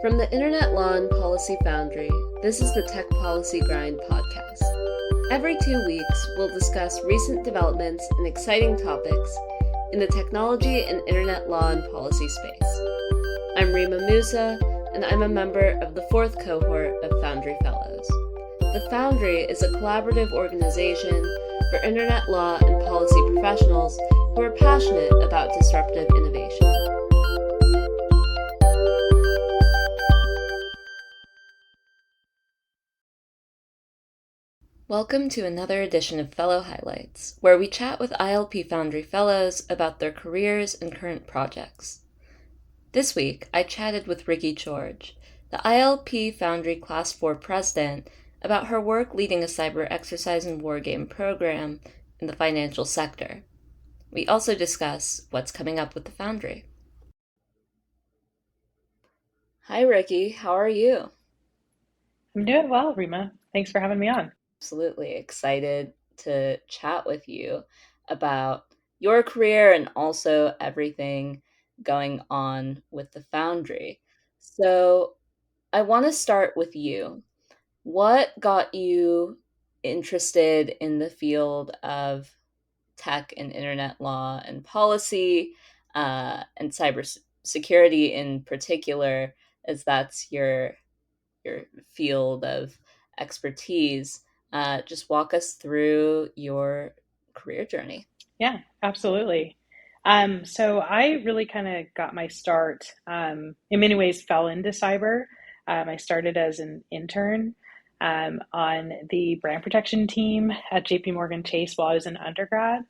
From the Internet Law and Policy Foundry, this is the Tech Policy Grind podcast. Every 2 weeks, we'll discuss recent developments and exciting topics in the technology and Internet law and policy space. I'm Reema Musa, and I'm a member of the 4th cohort of Foundry Fellows. The Foundry is a collaborative organization for Internet law and policy professionals who are passionate about disruptive innovation. Welcome to another edition of Fellow Highlights, where we chat with ILP Foundry Fellows about their careers and current projects. This week, I chatted with Rikki George, the ILP Foundry Class 4 president, about her work leading a cyber exercise and wargame program in the financial sector. We also discuss what's coming up with the Foundry. Hi, Rikki. How are you? I'm doing well, Reema. Thanks for having me on. Absolutely excited to chat with you about your career and also everything going on with the Foundry. So I want to start with you. What got you interested in the field of tech and internet law and policy, and cybersecurity in particular, as that's your field of expertise? Just walk us through your career journey. Yeah, absolutely. So I really kind of got my start, in many ways, fell into cyber. I started as an intern on the brand protection team at JP Morgan Chase while I was an undergrad.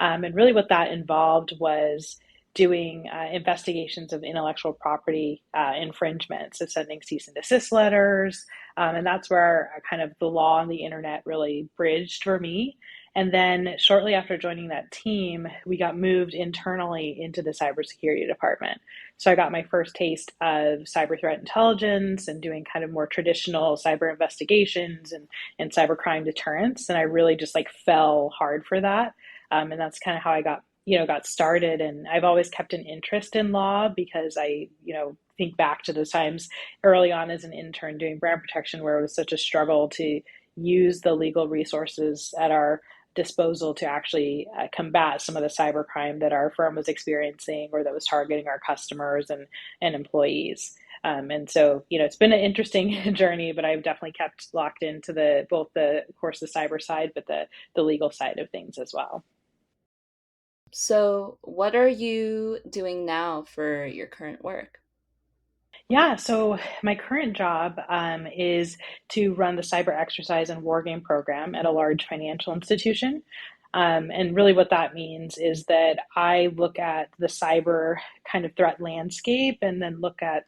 And really what that involved was doing investigations of intellectual property infringements, so sending cease and desist letters. And that's where kind of the law and the internet really bridged for me. And then shortly after joining that team, we got moved internally into the cybersecurity department. So I got my first taste of cyber threat intelligence and doing kind of more traditional cyber investigations and cybercrime deterrence. And I really just fell hard for that. And that's kind of how I got started. And I've always kept an interest in law because I think back to those times early on as an intern doing brand protection where it was such a struggle to use the legal resources at our disposal to actually combat some of the cybercrime that our firm was experiencing or that was targeting our customers and employees. And so, it's been an interesting journey, but I've definitely kept locked into both the, of course, the cyber side, but the legal side of things as well. So what are you doing now for your current work? Yeah, so my current job is to run the cyber exercise and wargame program at a large financial institution. And really what that means is that I look at the cyber kind of threat landscape and then look at,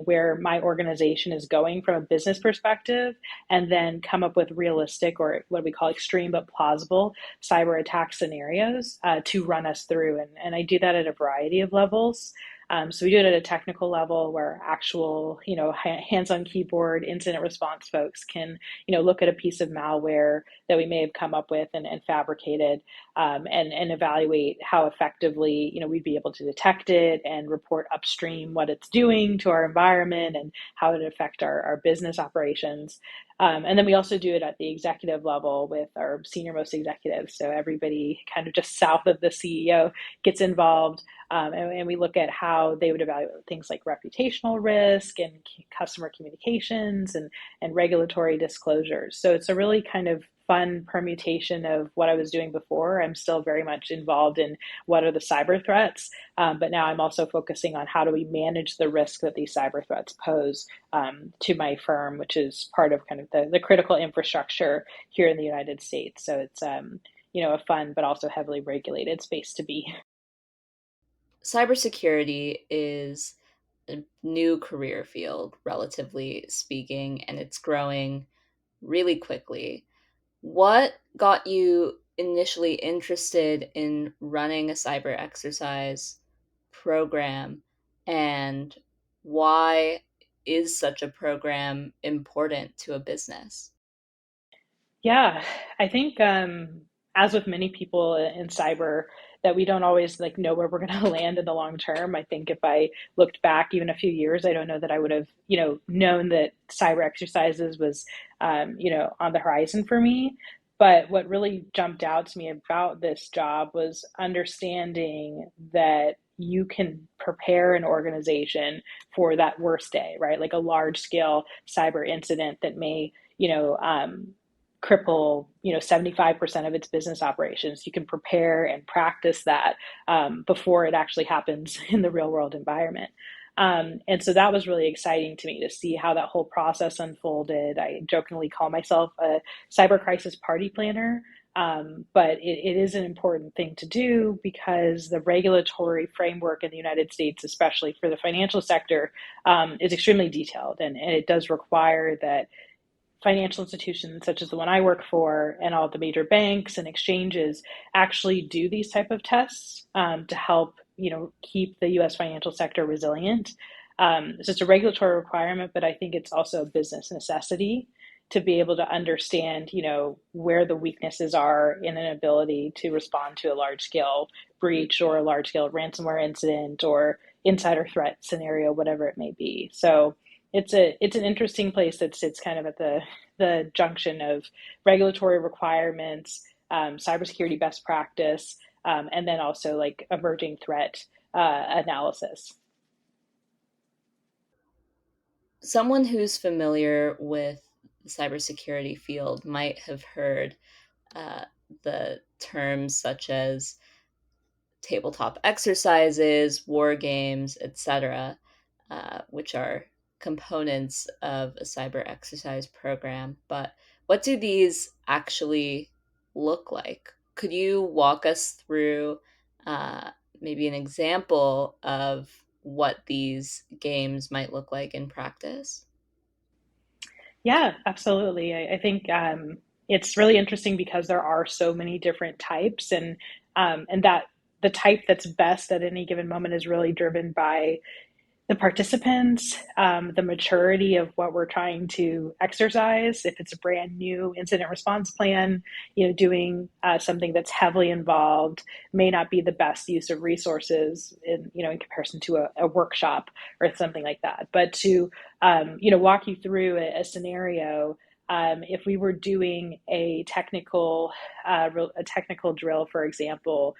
where my organization is going from a business perspective, and then come up with realistic or what we call extreme but plausible cyber attack scenarios to run us through. And I do that at a variety of levels. So we do it at a technical level where actual, hands-on keyboard incident response folks can, look at a piece of malware that we may have come up with and fabricated, and evaluate how effectively, we'd be able to detect it and report upstream what it's doing to our environment and how it affect our business operations. And then we also do it at the executive level with our senior most executives. So everybody kind of just south of the CEO gets involved. And we look at how they would evaluate things like reputational risk and customer communications and regulatory disclosures. So it's a really kind of fun permutation of what I was doing before. I'm still very much involved in what are the cyber threats, but now I'm also focusing on how do we manage the risk that these cyber threats pose to my firm, which is part of kind of the critical infrastructure here in the United States. So it's a fun but also heavily regulated space to be. Cybersecurity is a new career field, relatively speaking, and it's growing really quickly. What got you initially interested in running a cyber exercise program, and why is such a program important to a business? Yeah, I think as with many people in cyber, that we don't always like know where we're going to land in the long term. I think if I looked back even a few years, I don't know that I would have, known that cyber exercises was, on the horizon for me. But what really jumped out to me about this job was understanding that you can prepare an organization for that worst day, right? Like a large scale cyber incident that may, cripple 75% of its business operations. You can prepare and practice that before it actually happens in the real world environment. And so that was really exciting to me to see how that whole process unfolded. I jokingly call myself a cyber crisis party planner, but it is an important thing to do because the regulatory framework in the United States, especially for the financial sector, is extremely detailed, and it does require that financial institutions such as the one I work for and all the major banks and exchanges actually do these type of tests to help keep the U.S. financial sector resilient. So it's a regulatory requirement, but I think it's also a business necessity to be able to understand where the weaknesses are in an ability to respond to a large scale breach or a large scale ransomware incident or insider threat scenario, whatever it may be. So it's an interesting place that sits kind of at the junction of regulatory requirements, cybersecurity best practice, and then also like emerging threat analysis. Someone who's familiar with the cybersecurity field might have heard uh, the terms such as tabletop exercises, war games, etc., which are components of a cyber exercise program. But what do these actually look like? Could you walk us through uh, maybe an example of what these games might look like in practice? Yeah, absolutely. I think it's really interesting because there are so many different types, and that the type that's best at any given moment is really driven by the participants, the maturity of what we're trying to exercise. If it's a brand new incident response plan, doing something that's heavily involved may not be the best use of resources in comparison to a workshop or something like that. But to walk you through a scenario. If we were doing a technical drill, for example,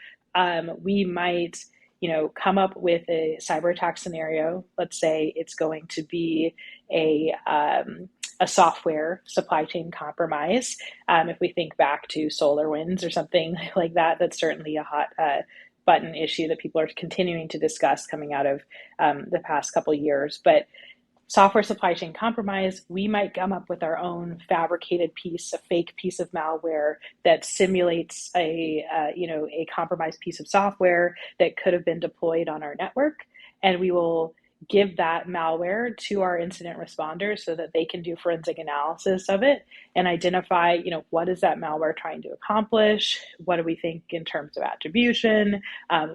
we might come up with a cyber attack scenario. Let's say it's going to be a software supply chain compromise. If we think back to SolarWinds or something like that, that's certainly a hot button issue that people are continuing to discuss coming out of the past couple of years. But software supply chain compromise, we might come up with our own fabricated piece, a fake piece of malware that simulates a compromised piece of software that could have been deployed on our network, and we will give that malware to our incident responders so that they can do forensic analysis of it and identify, what is that malware trying to accomplish? What do we think in terms of attribution?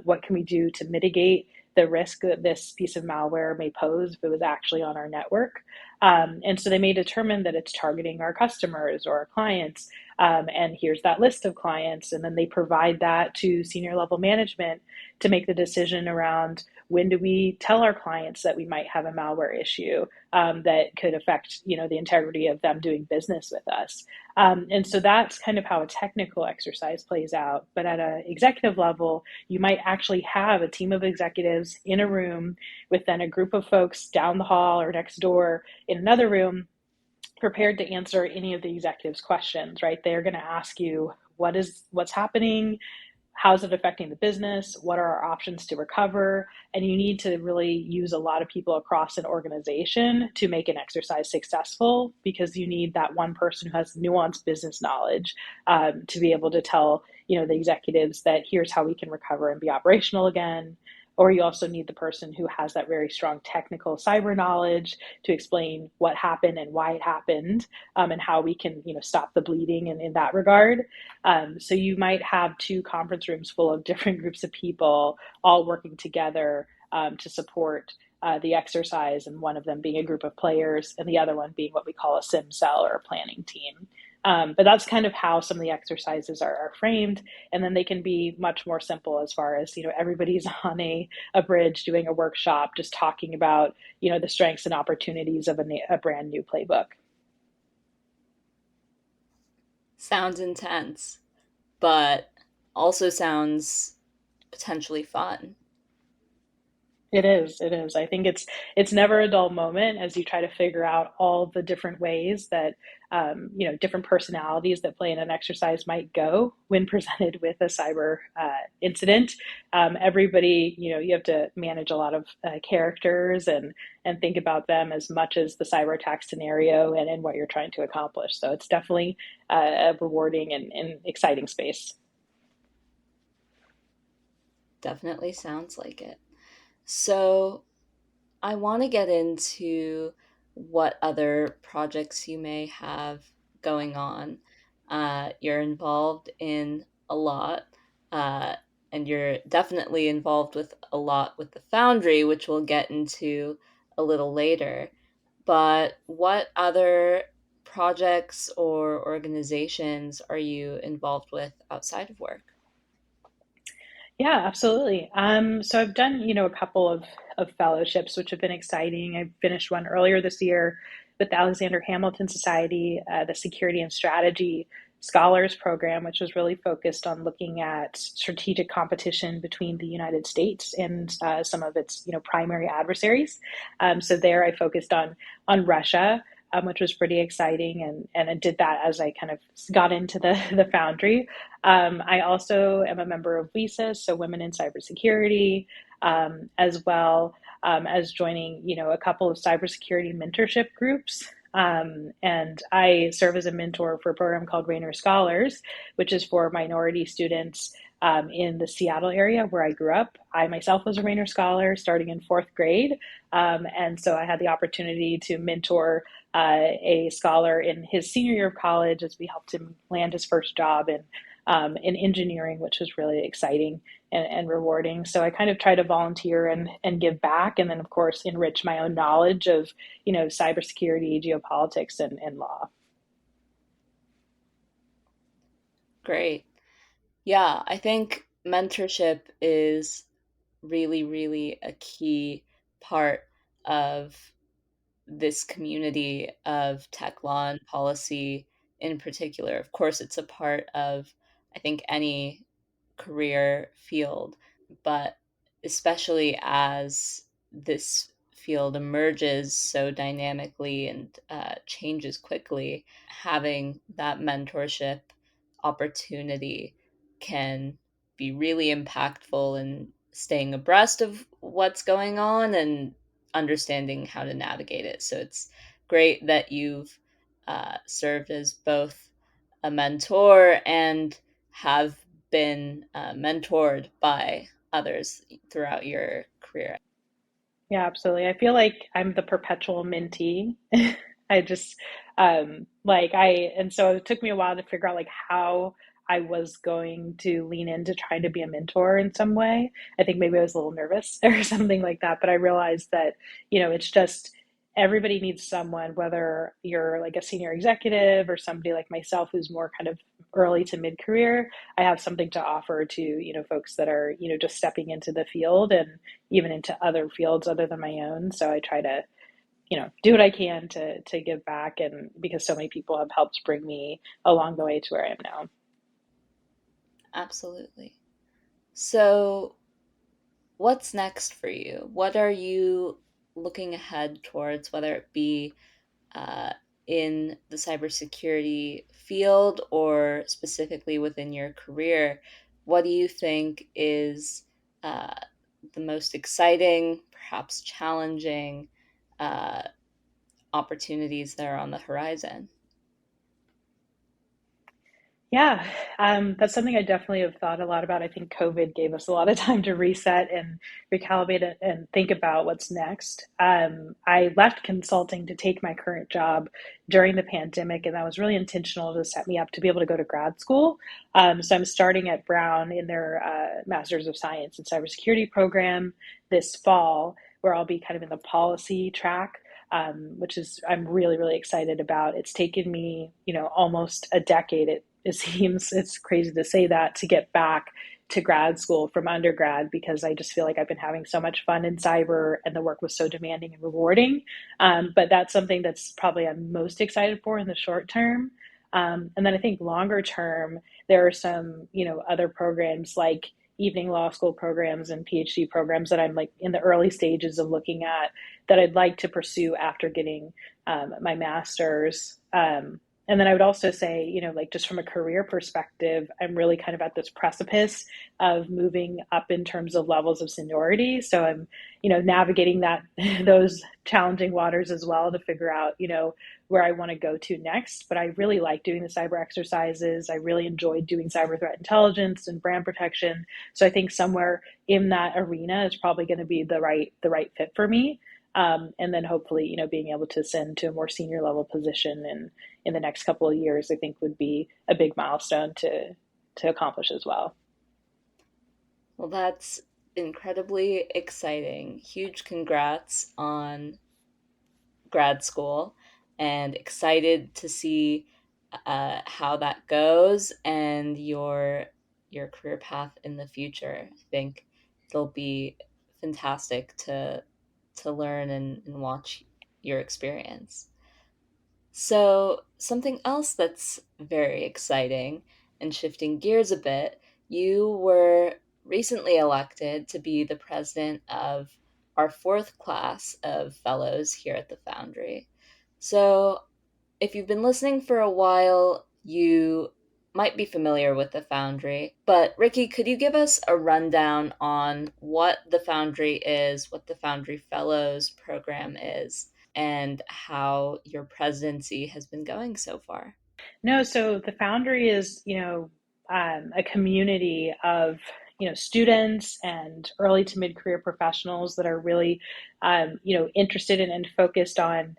What can we do to mitigate the risk that this piece of malware may pose if it was actually on our network? And so they may determine that it's targeting our customers or our clients. And here's that list of clients. And then they provide that to senior level management to make the decision around when do we tell our clients that we might have a malware issue that could affect, the integrity of them doing business with us. And so that's kind of how a technical exercise plays out. But at an executive level, you might actually have a team of executives in a room with then a group of folks down the hall or next door in another room prepared to answer any of the executives' questions, right? They're going to ask you what's happening, how's it affecting the business, what are our options to recover, and you need to really use a lot of people across an organization to make an exercise successful, because you need that one person who has nuanced business knowledge to be able to tell the executives that here's how we can recover and be operational again. Or you also need the person who has that very strong technical cyber knowledge to explain what happened and why it happened, and how we can stop the bleeding in that regard. So you might have two conference rooms full of different groups of people all working together to support the exercise, and one of them being a group of players and the other one being what we call a sim cell or a planning team. But that's kind of how some of the exercises are framed. And then they can be much more simple as far as, everybody's on a bridge doing a workshop, just talking about, the strengths and opportunities of a brand new playbook. Sounds intense, but also sounds potentially fun. It is. It is. I think it's never a dull moment as you try to figure out all the different ways that different personalities that play in an exercise might go when presented with a cyber incident. Everybody, you have to manage a lot of characters and think about them as much as the cyber attack scenario and what you're trying to accomplish. So it's definitely a rewarding and exciting space. Definitely sounds like it. So, I want to get into what other projects you may have going on. You're involved in a lot, uh, and you're definitely involved with a lot with the Foundry, which we'll get into a little later. But what other projects or organizations are you involved with outside of work? Yeah, absolutely. So I've done, a couple of fellowships, which have been exciting. I finished one earlier this year with the Alexander Hamilton Society, the Security and Strategy Scholars Program, which was really focused on looking at strategic competition between the United States and some of its, primary adversaries. So there, I focused on Russia. Which was pretty exciting, and I did that as I kind of got into the Foundry. I also am a member of WiCyS, so Women in Cybersecurity, as well as joining, a couple of cybersecurity mentorship groups. And I serve as a mentor for a program called Rainier Scholars, which is for minority students in the Seattle area where I grew up. I myself was a Rainier Scholar starting in fourth grade. And so I had the opportunity to mentor a scholar in his senior year of college as we helped him land his first job in engineering, which was really exciting and rewarding. So I kind of try to volunteer and give back, and then of course enrich my own knowledge of cybersecurity, geopolitics, and law. Great. Yeah, I think mentorship is really, really a key part of this community of tech law and policy in particular. Of course, it's a part of, I think, any career field, but especially as this field emerges so dynamically and changes quickly, having that mentorship opportunity can be really impactful in staying abreast of what's going on and understanding how to navigate it. So it's great that you've served as both a mentor and have been mentored by others throughout your career. Yeah, absolutely. I feel like I'm the perpetual mentee. I just and so it took me a while to figure out like how I was going to lean into trying to be a mentor in some way. I think maybe I was a little nervous or something like that, but I realized that, it's just everybody needs someone, whether you're like a senior executive or somebody like myself who's more kind of early to mid career. I have something to offer to, folks that are, just stepping into the field and even into other fields other than my own. So I try to, do what I can to give back, and because so many people have helped bring me along the way to where I am now. Absolutely. So, what's next for you? What are you looking ahead towards, whether it be uh, in the cybersecurity field or specifically within your career? What do you think is uh, the most exciting, perhaps challenging uh, opportunities that are on the horizon? Yeah, that's something I definitely have thought a lot about. I think COVID gave us a lot of time to reset and recalibrate it and think about what's next. I left consulting to take my current job during the pandemic, and that was really intentional to set me up to be able to go to grad school. So I'm starting at Brown in their Masters of Science in Cybersecurity program this fall, where I'll be kind of in the policy track. which is I'm really, really excited about. It's taken me, almost a decade. It seems it's crazy to say that to get back to grad school from undergrad because I just feel like I've been having so much fun in cyber and the work was so demanding and rewarding. But that's something that's probably I'm most excited for in the short term. And then I think longer term, there are some, other programs like evening law school programs and PhD programs that I'm like in the early stages of looking at that I'd like to pursue after getting my master's. And then I would also say, like just from a career perspective, I'm really kind of at this precipice of moving up in terms of levels of seniority. So I'm, navigating that those challenging waters as well to figure out, where I want to go to next. But I really like doing the cyber exercises. I really enjoyed doing cyber threat intelligence and brand protection. So I think somewhere in that arena is probably going to be the right fit for me. And then hopefully, being able to ascend to a more senior level position in the next couple of years, I think would be a big milestone to accomplish as well. Well, that's incredibly exciting. Huge congrats on grad school and excited to see how that goes and your career path in the future. I think it'll be fantastic to learn and watch your experience. So, something else that's very exciting and shifting gears a bit, you were recently elected to be the president of our fourth class of fellows here at the Foundry. So, if you've been listening for a while, you might be familiar with the Foundry. But, Rikki, could you give us a rundown on what the Foundry is, what the Foundry Fellows program is, and how your presidency has been going so far? No, so the Foundry is, a community of, students and early to mid career professionals that are really, interested in and focused on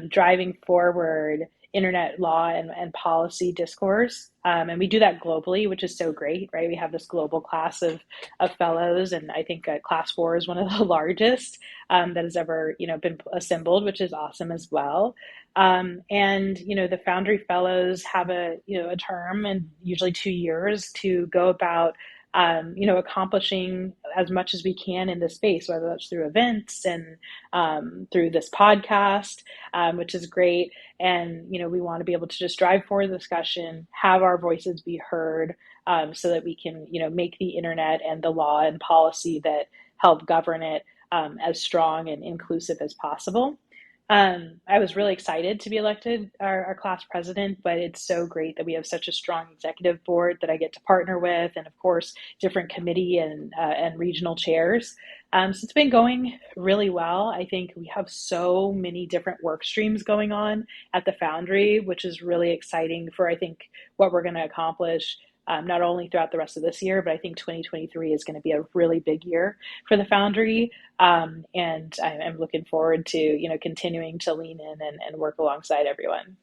driving forward internet law and policy discourse. And we do that globally, which is so great, right? We have this global class of fellows, and I think class four is one of the largest that has ever, been assembled, which is awesome as well. And the Foundry Fellows have a term and usually 2 years to go about accomplishing as much as we can in this space, whether that's through events and through this podcast, which is great. And we want to be able to just drive forward the discussion, have our voices be heard, so that we can make the internet and the law and policy that help govern it as strong and inclusive as possible. I was really excited to be elected our class president, but it's so great that we have such a strong executive board that I get to partner with, and of course, different committee and regional chairs. So it's been going really well. I think we have so many different work streams going on at the Foundry, which is really exciting for I think what we're going to accomplish. Not only throughout the rest of this year, but I think 2023 is going to be a really big year for the Foundry. And I'm looking forward to, continuing to lean in and work alongside everyone.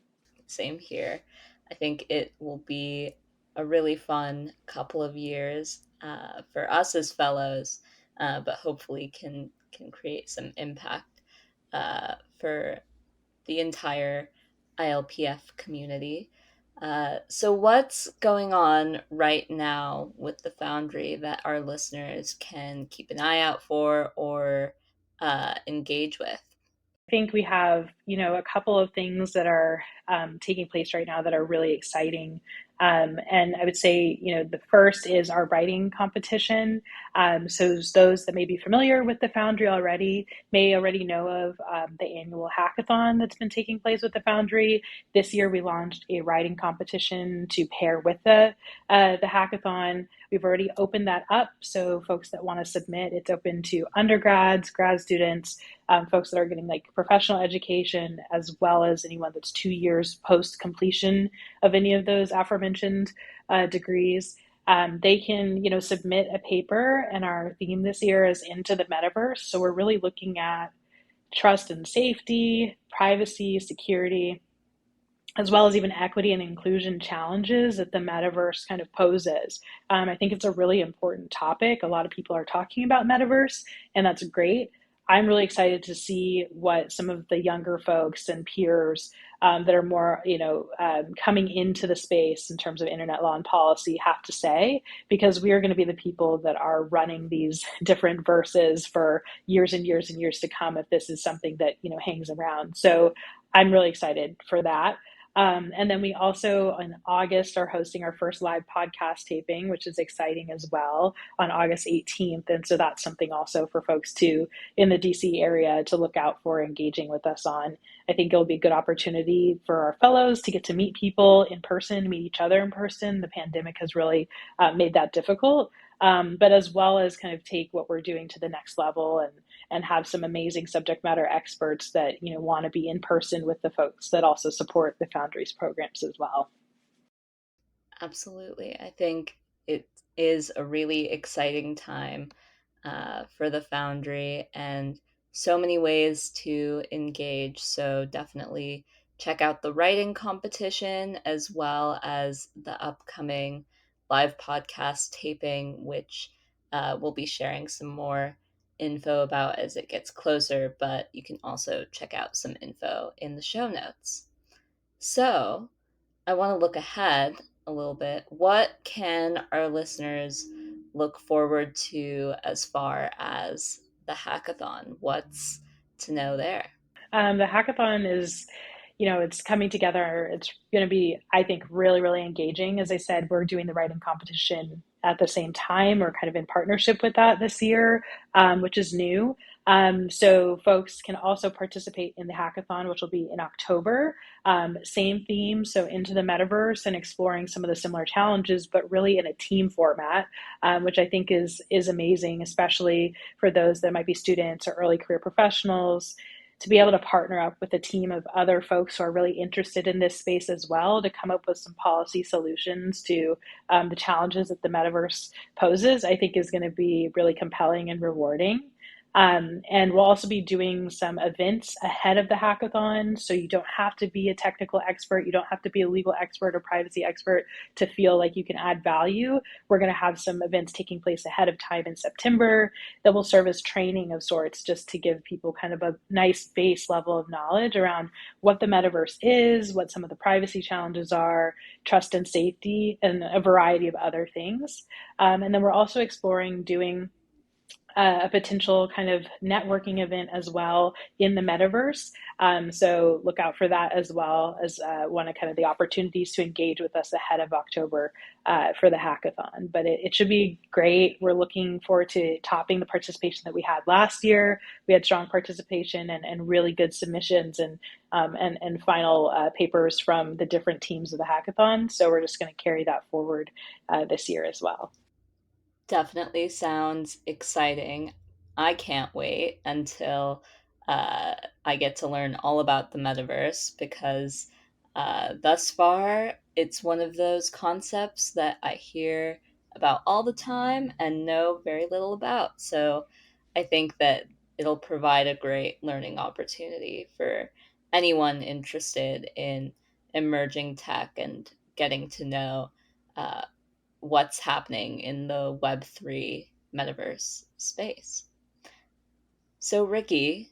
Same here. I think it will be a really fun couple of years for us as fellows, but hopefully can create some impact for the entire ILPF community. So, what's going on right now with the Foundry that our listeners can keep an eye out for or engage with? I think we have, a couple of things that are taking place right now that are really exciting. And I would say, the first is our writing competition. So those that may be familiar with the Foundry already may already know of the annual hackathon that's been taking place with the Foundry. This year, we launched a writing competition to pair with the hackathon. We've already opened that up, so folks that want to submit, it's open to undergrads, grad students, folks that are getting like professional education, as well as anyone that's 2 years post completion of any of those aforementioned degrees. They can, submit a paper, and our theme this year is into the metaverse. So we're really looking at trust and safety, privacy, security, as well as even equity and inclusion challenges that the metaverse kind of poses. I think it's a really important topic. A lot of people are talking about metaverse, and that's great. I'm really excited to see what some of the younger folks and peers that are more, coming into the space in terms of internet law and policy have to say, because we are going to be the people that are running these different verses for years and years and years to come if this is something that, hangs around. So I'm really excited for that. And then we also in August are hosting our first live podcast taping, which is exciting as well, on August 18th. And so that's something also for folks to in the DC area to look out for engaging with us on. I think it'll be a good opportunity for our fellows to get to meet people in person, meet each other in person. The pandemic has really made that difficult. But as well as kind of take what we're doing to the next level and have some amazing subject matter experts that want to be in person with the folks that also support the Foundry's programs as well. Absolutely. I think it is a really exciting time for the Foundry and so many ways to engage. So definitely check out the writing competition as well as the upcoming live podcast taping, which we'll be sharing some more info about as it gets closer, but you can also check out some info in the show notes. So, I want to look ahead a little bit. What can our listeners look forward to as far as the hackathon? What's to know there? The hackathon is, it's coming together. It's going to be, I think, really, really engaging. As I said, we're doing the writing competition at the same time. We're kind of in partnership with that this year, which is new. So folks can also participate in the hackathon, which will be in October. Same theme, so into the metaverse and exploring some of the similar challenges, but really in a team format, which I think is amazing, especially for those that might be students or early career professionals, to be able to partner up with a team of other folks who are really interested in this space as well to come up with some policy solutions to the challenges that the metaverse poses, I think is going to be really compelling and rewarding. And we'll also be doing some events ahead of the hackathon. So you don't have to be a technical expert. You don't have to be a legal expert or privacy expert to feel like you can add value. We're going to have some events taking place ahead of time in September that will serve as training of sorts, just to give people kind of a nice base level of knowledge around what the metaverse is, what some of the privacy challenges are, trust and safety, and a variety of other things. And then we're also exploring doing a potential kind of networking event as well in the metaverse. So look out for that as well as one of kind of the opportunities to engage with us ahead of October for the hackathon. But it should be great. We're looking forward to topping the participation that we had last year. We had strong participation and really good submissions and final papers from the different teams of the hackathon. So we're just going to carry that forward this year as well. Definitely sounds exciting. I can't wait until uh, I get to learn all about the metaverse because thus far it's one of those concepts that I hear about all the time and know very little about. So I think that it'll provide a great learning opportunity for anyone interested in emerging tech and getting to know uh, what's happening in the Web3 metaverse space. So, Rikki,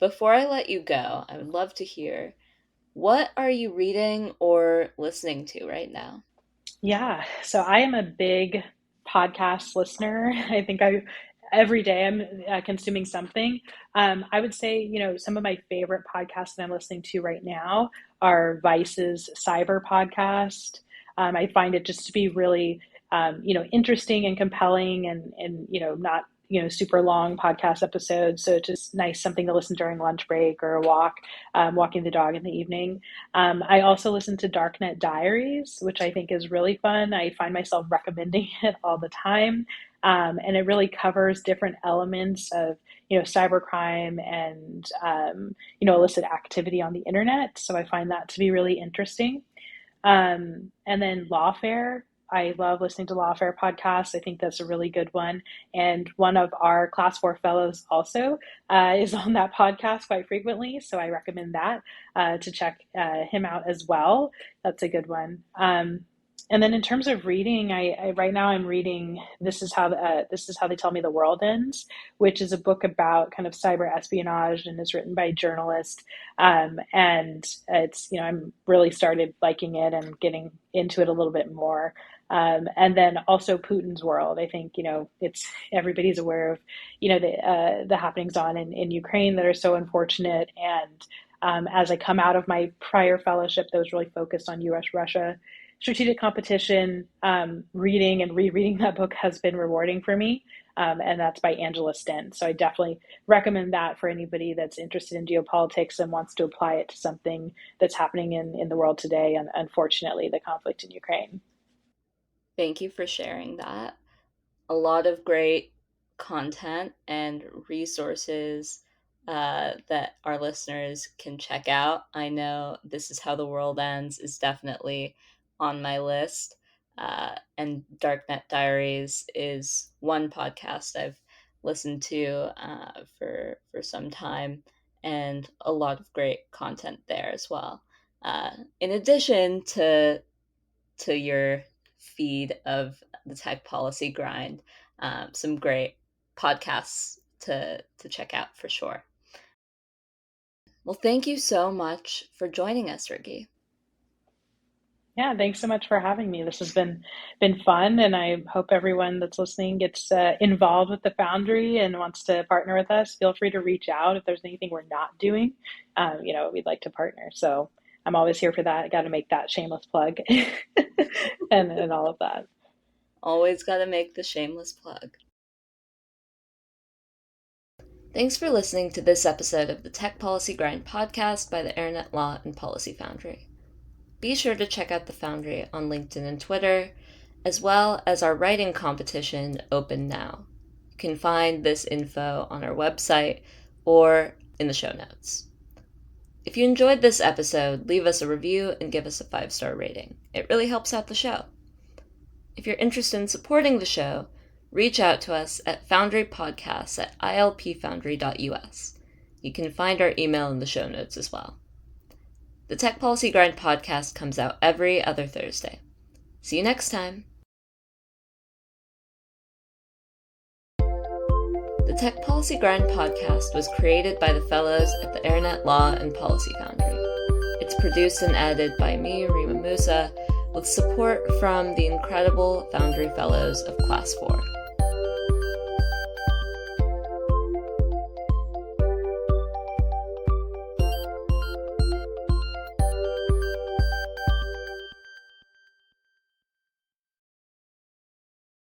before I let you go, I would love to hear what are you reading or listening to right now? Yeah, so I am a big podcast listener. I think I every day I'm consuming something. I would say, some of my favorite podcasts that I'm listening to right now are Vice's Cyber podcast. I find it just to be really, interesting and compelling and not, super long podcast episodes. So it's just nice, something to listen during lunch break or a walk, walking the dog in the evening. I also listen to Darknet Diaries, which I think is really fun. I find myself recommending it all the time. And it really covers different elements of, cybercrime and, illicit activity on the internet. So I find that to be really interesting. And then Lawfare. I love listening to Lawfare podcasts. I think that's a really good one. And one of our Class 4 fellows also is on that podcast quite frequently. So I recommend that to check him out as well. That's a good one. And then in terms of reading, I right now I'm reading This Is How They Tell Me the World Ends, which is a book about kind of cyber espionage and is written by a journalist. And it's, I'm really started liking it and getting into it a little bit more. And then also Putin's World. I think, it's everybody's aware of, the happenings in Ukraine that are so unfortunate. And as I come out of my prior fellowship that was really focused on US Russia strategic competition, reading and rereading that book has been rewarding for me. And that's by Angela Stint. So I definitely recommend that for anybody that's interested in geopolitics and wants to apply it to something that's happening in the world today. And unfortunately, the conflict in Ukraine. Thank you for sharing that. A lot of great content and resources that our listeners can check out. I know This Is How the World Ends is definitely on my list. And Darknet Diaries is one podcast I've listened to for some time, and a lot of great content there as well. In addition to your feed of the Tech Policy Grind, some great podcasts to check out for sure. Well, thank you so much for joining us, Rikki. Yeah, thanks so much for having me. This has been fun, and I hope everyone that's listening gets involved with the Foundry and wants to partner with us. Feel free to reach out if there's anything we're not doing. We'd like to partner. So I'm always here for that. I got to make that shameless plug, and all of that. Always got to make the shameless plug. Thanks for listening to this episode of the Tech Policy Grind podcast by the Internet Law and Policy Foundry. Be sure to check out the Foundry on LinkedIn and Twitter, as well as our writing competition open now. You can find this info on our website or in the show notes. If you enjoyed this episode, leave us a review and give us a 5-star rating. It really helps out the show. If you're interested in supporting the show, reach out to us at foundrypodcasts@ilpfoundry.us. You can find our email in the show notes as well. The Tech Policy Grind podcast comes out every other Thursday. See you next time. The Tech Policy Grind podcast was created by the fellows at the Internet Law and Policy Foundry. It's produced and edited by me, Reema Musa, with support from the incredible Foundry Fellows of Class 4.